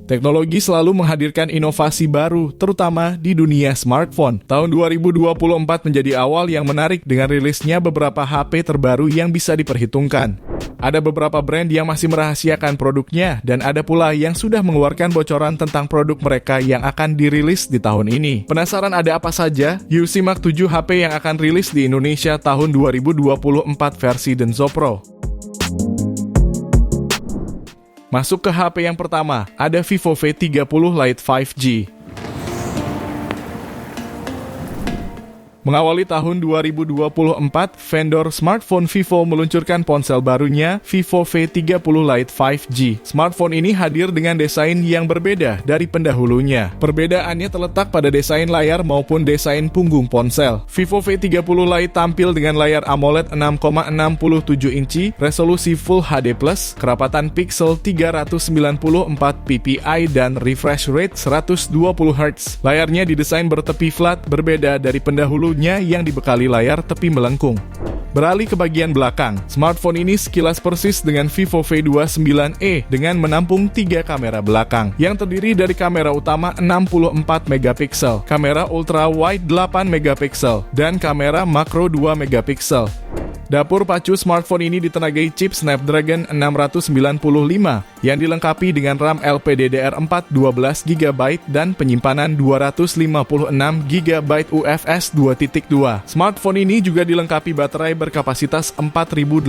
Teknologi selalu menghadirkan inovasi baru, terutama di dunia smartphone. Tahun 2024 menjadi awal yang menarik dengan rilisnya beberapa HP terbaru yang bisa diperhitungkan. Ada beberapa brand yang masih merahasiakan produknya, dan ada pula yang sudah mengeluarkan bocoran tentang produk mereka yang akan dirilis di tahun ini. Penasaran ada apa saja? Yuk simak 7 HP yang akan rilis di Indonesia tahun 2024 versi Denso Pro. Masuk ke HP yang pertama, ada Vivo V30 Lite 5G. Mengawali tahun 2024, vendor smartphone Vivo meluncurkan ponsel barunya, Vivo V30 Lite 5G. Smartphone ini hadir dengan desain yang berbeda dari pendahulunya. Perbedaannya terletak pada desain layar maupun desain punggung ponsel. Vivo V30 Lite tampil dengan layar AMOLED 6,67 inci, resolusi Full HD+, kerapatan pixel 394 ppi dan refresh rate 120 Hz. Layarnya didesain bertepi flat, berbeda dari pendahulunya yang dibekali layar tepi melengkung. Beralih ke bagian belakang, smartphone ini sekilas persis dengan Vivo V29e dengan menampung 3 kamera belakang yang terdiri dari kamera utama 64 megapiksel, kamera ultra wide 8 megapiksel, dan kamera makro 2 megapiksel. Dapur pacu smartphone ini ditenagai chip Snapdragon 695 yang dilengkapi dengan RAM LPDDR4 12GB dan penyimpanan 256GB UFS 2.2. Smartphone ini juga dilengkapi baterai berkapasitas 4800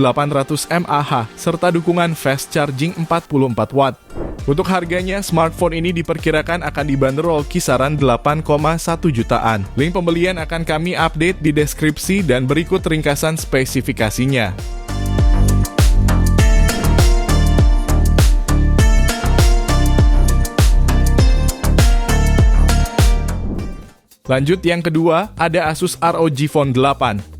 mAh serta dukungan fast charging 44 watt. Untuk harganya, smartphone ini diperkirakan akan dibanderol kisaran 8,1 jutaan. Link pembelian akan kami update di deskripsi dan berikut ringkasan spesifikasinya. Lanjut yang kedua, ada Asus ROG Phone 8.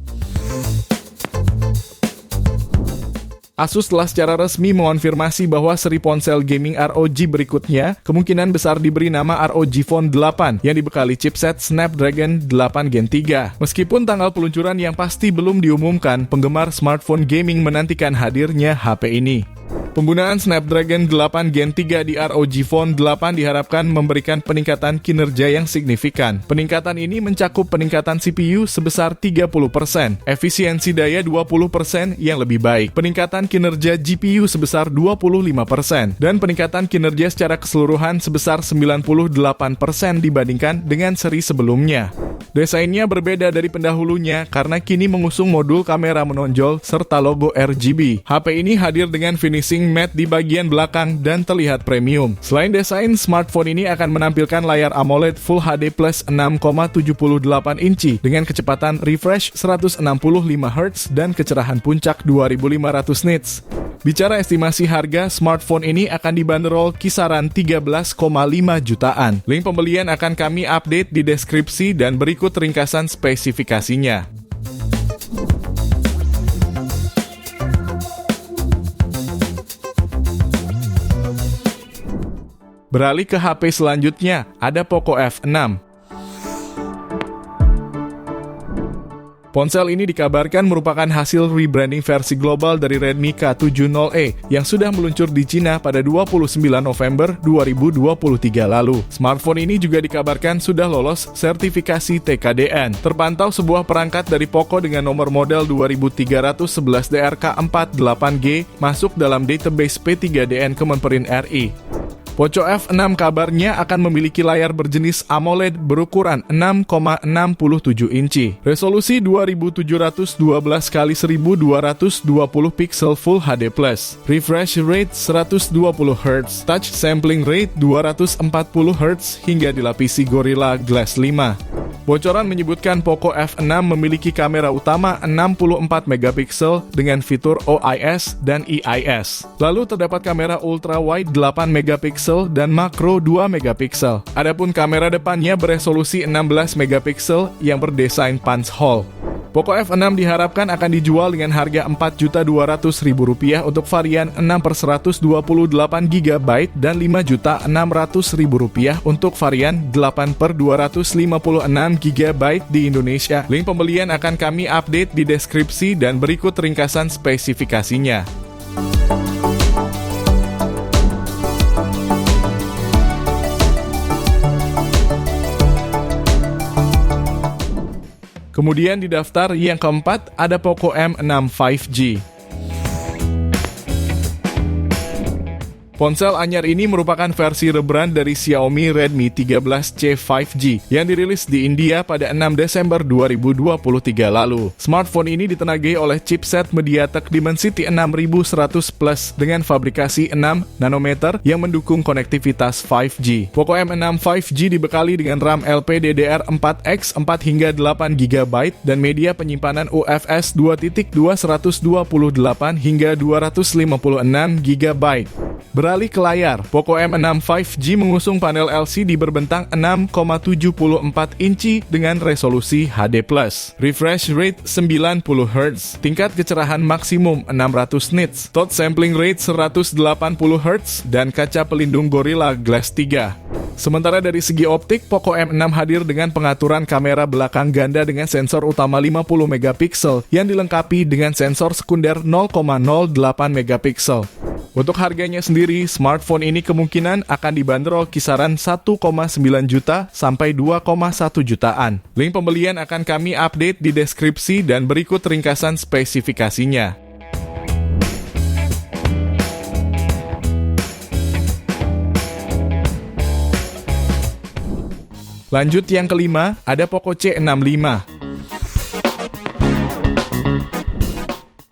Asus telah secara resmi mengonfirmasi bahwa seri ponsel gaming ROG berikutnya kemungkinan besar diberi nama ROG Phone 8 yang dibekali chipset Snapdragon 8 Gen 3. Meskipun tanggal peluncuran yang pasti belum diumumkan, penggemar smartphone gaming menantikan hadirnya HP ini. Penggunaan Snapdragon 8 Gen 3 di ROG Phone 8 diharapkan memberikan peningkatan kinerja yang signifikan. Peningkatan ini mencakup peningkatan CPU sebesar 30%, efisiensi daya 20% yang lebih baik, peningkatan kinerja GPU sebesar 25%, dan peningkatan kinerja secara keseluruhan sebesar 98% dibandingkan dengan seri sebelumnya. Desainnya berbeda dari pendahulunya karena kini mengusung modul kamera menonjol serta logo RGB. HP ini hadir dengan finishing matte di bagian belakang dan terlihat premium. Selain desain, smartphone ini akan menampilkan layar AMOLED Full HD Plus 6,78 inci dengan kecepatan refresh 165 Hz dan kecerahan puncak 2500 nits. Bicara estimasi harga, smartphone ini akan dibanderol kisaran 13,5 jutaan. Link pembelian akan kami update di deskripsi dan berikut ringkasan spesifikasinya. Beralih ke HP selanjutnya, ada Poco F6. Ponsel ini dikabarkan merupakan hasil rebranding versi global dari Redmi K70e yang sudah meluncur di Cina pada 29 November 2023 lalu. Smartphone ini juga dikabarkan sudah lolos sertifikasi TKDN. Terpantau sebuah perangkat dari Poco dengan nomor model 2311 DRK48G masuk dalam database P3DN Kemenperin RI. Poco F6 kabarnya akan memiliki layar berjenis AMOLED berukuran 6,67 inci, resolusi 2712 x 1220 pixel Full HD+, refresh rate 120 Hz, touch sampling rate 240 Hz hingga dilapisi Gorilla Glass 5. Bocoran menyebutkan Poco F6 memiliki kamera utama 64 megapiksel dengan fitur OIS dan EIS. Lalu terdapat kamera ultra wide 8 megapiksel dan makro 2 megapiksel. Adapun kamera depannya beresolusi 16 megapiksel yang berdesain punch hole. Poco F6 diharapkan akan dijual dengan harga Rp4.200.000 untuk varian 6/128GB dan Rp5.600.000 untuk varian 8/256GB di Indonesia. Link pembelian akan kami update di deskripsi dan berikut ringkasan spesifikasinya. Kemudian di daftar yang keempat ada Poco M6 5G. Ponsel anyar ini merupakan versi rebrand dari Xiaomi Redmi 13C 5G yang dirilis di India pada 6 Desember 2023 lalu. Smartphone ini ditenagai oleh chipset MediaTek Dimensity 6100 Plus dengan fabrikasi 6 nanometer yang mendukung konektivitas 5G. Poco M6 5G dibekali dengan RAM LPDDR4X 4 hingga 8 GB dan media penyimpanan UFS 2.2 128 hingga 256 GB. Beralih ke layar, Poco M6 5G mengusung panel LCD berbentang 6,74 inci dengan resolusi HD+, refresh rate 90 Hz, tingkat kecerahan maksimum 600 nits, touch sampling rate 180 Hz, dan kaca pelindung Gorilla Glass 3. Sementara dari segi optik, Poco M6 hadir dengan pengaturan kamera belakang ganda dengan sensor utama 50 megapiksel yang dilengkapi dengan sensor sekunder 0,08 megapiksel. Untuk harganya sendiri, smartphone ini kemungkinan akan dibanderol kisaran 1,9 juta sampai 2,1 jutaan. Link pembelian akan kami update di deskripsi dan berikut ringkasan spesifikasinya. Lanjut yang kelima, ada Poco C65.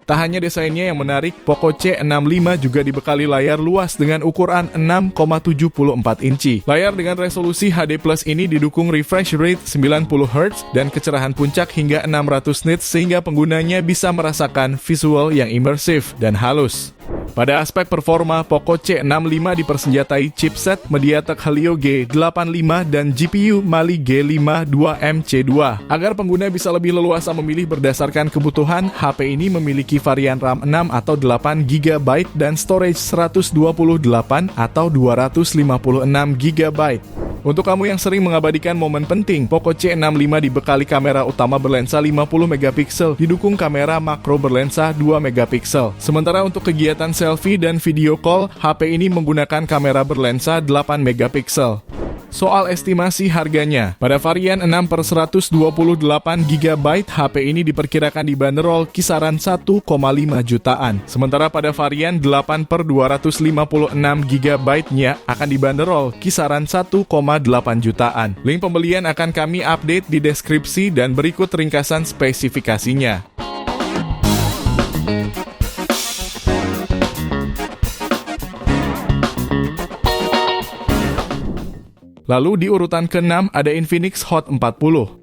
Tak hanya desainnya yang menarik, Poco C65 juga dibekali layar luas dengan ukuran 6,74 inci. Layar dengan resolusi HD Plus ini didukung refresh rate 90 Hz dan kecerahan puncak hingga 600 nits sehingga penggunanya bisa merasakan visual yang imersif dan halus. Pada aspek performa, Poco C65 dipersenjatai chipset MediaTek Helio G85 dan GPU Mali G5 2MC2. Agar pengguna bisa lebih leluasa memilih berdasarkan kebutuhan, HP ini memiliki varian RAM 6 atau 8 GB dan storage 128 atau 256 GB. Untuk kamu yang sering mengabadikan momen penting, Poco C65 dibekali kamera utama berlensa 50 megapiksel, didukung kamera makro berlensa 2 megapiksel. Sementara untuk kegiatan selfie dan video call, HP ini menggunakan kamera berlensa 8 megapiksel. Soal estimasi harganya, pada varian 6/128 GB, HP ini diperkirakan dibanderol kisaran 1,5 jutaan. Sementara pada varian 8/256 GB-nya akan dibanderol kisaran 1,8 jutaan. Link pembelian akan kami update di deskripsi dan berikut ringkasan spesifikasinya. Lalu di urutan ke-6 ada Infinix Hot 40.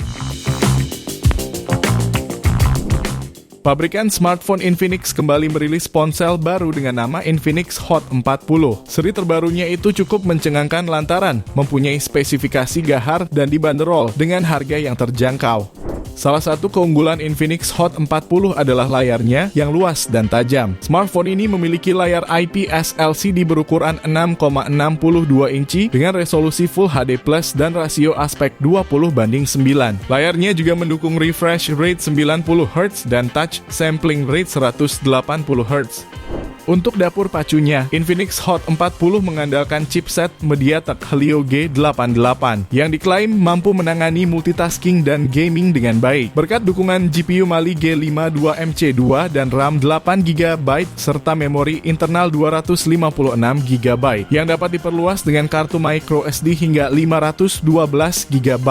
Pabrikan smartphone Infinix kembali merilis ponsel baru dengan nama Infinix Hot 40. Seri terbarunya itu cukup mencengangkan lantaran mempunyai spesifikasi gahar dan dibanderol dengan harga yang terjangkau. Salah satu keunggulan Infinix Hot 40 adalah layarnya yang luas dan tajam. Smartphone ini memiliki layar IPS LCD berukuran 6,62 inci dengan resolusi Full HD Plus dan rasio aspek 20:9. Layarnya juga mendukung refresh rate 90 Hz dan touch sampling rate 180 Hz. Untuk dapur pacunya, Infinix Hot 40 mengandalkan chipset MediaTek Helio G88 yang diklaim mampu menangani multitasking dan gaming dengan baik. Berkat dukungan GPU Mali G5 2MC2 dan RAM 8 GB serta memori internal 256 GB yang dapat diperluas dengan kartu microSD hingga 512 GB.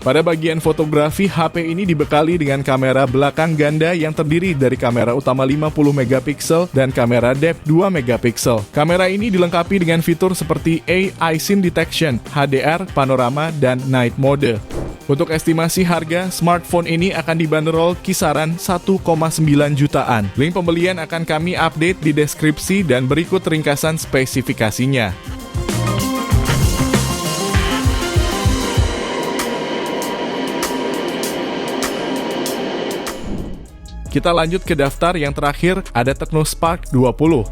Pada bagian fotografi, HP ini dibekali dengan kamera belakang ganda yang terdiri dari kamera utama 50 megapiksel dan kamera depth 2 megapiksel. Kamera ini dilengkapi dengan fitur seperti AI Scene Detection, HDR, panorama, dan night mode. Untuk estimasi harga, smartphone ini akan dibanderol kisaran 1,9 jutaan. Link pembelian akan kami update di deskripsi dan berikut ringkasan spesifikasinya. Kita lanjut ke daftar yang terakhir, ada Tecno Spark 20.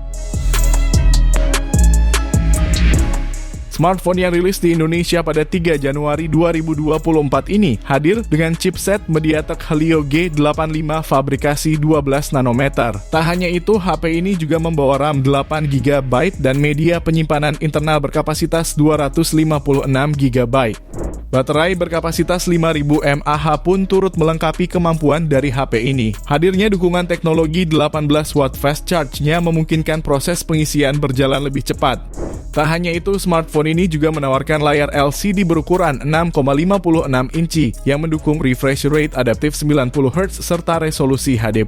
Smartphone yang rilis di Indonesia pada 3 Januari 2024 ini hadir dengan chipset MediaTek Helio G85 fabrikasi 12 nanometer. Tak hanya itu, HP ini juga membawa RAM 8 GB dan media penyimpanan internal berkapasitas 256 GB. Baterai berkapasitas 5000 mAh pun turut melengkapi kemampuan dari HP ini. Hadirnya dukungan teknologi 18 watt fast charge-nya memungkinkan proses pengisian berjalan lebih cepat. Tak hanya itu, smartphone ini juga menawarkan layar LCD berukuran 6,56 inci yang mendukung refresh rate adaptif 90 Hz serta resolusi HD+.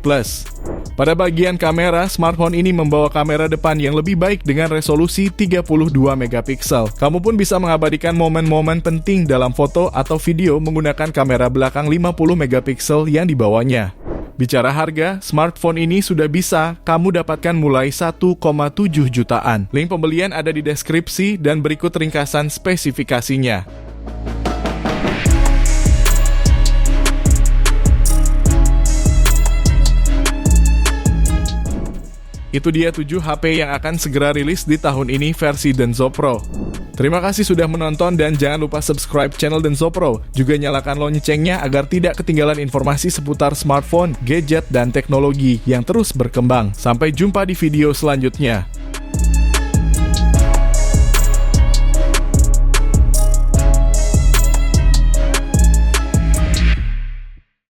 Pada bagian kamera, smartphone ini membawa kamera depan yang lebih baik dengan resolusi 32 megapiksel. Kamu pun bisa mengabadikan momen-momen penting dalam foto atau video menggunakan kamera belakang 50 megapiksel yang dibawanya. Bicara harga, smartphone ini sudah bisa kamu dapatkan mulai 1,7 jutaan. Link pembelian ada di deskripsi dan berikut ringkasan spesifikasinya. Itu dia 7 HP yang akan segera rilis di tahun ini versi Denso Pro. Terima kasih sudah menonton dan jangan lupa subscribe channel Denso Pro. Juga nyalakan loncengnya agar tidak ketinggalan informasi seputar smartphone, gadget, dan teknologi yang terus berkembang. Sampai jumpa di video selanjutnya.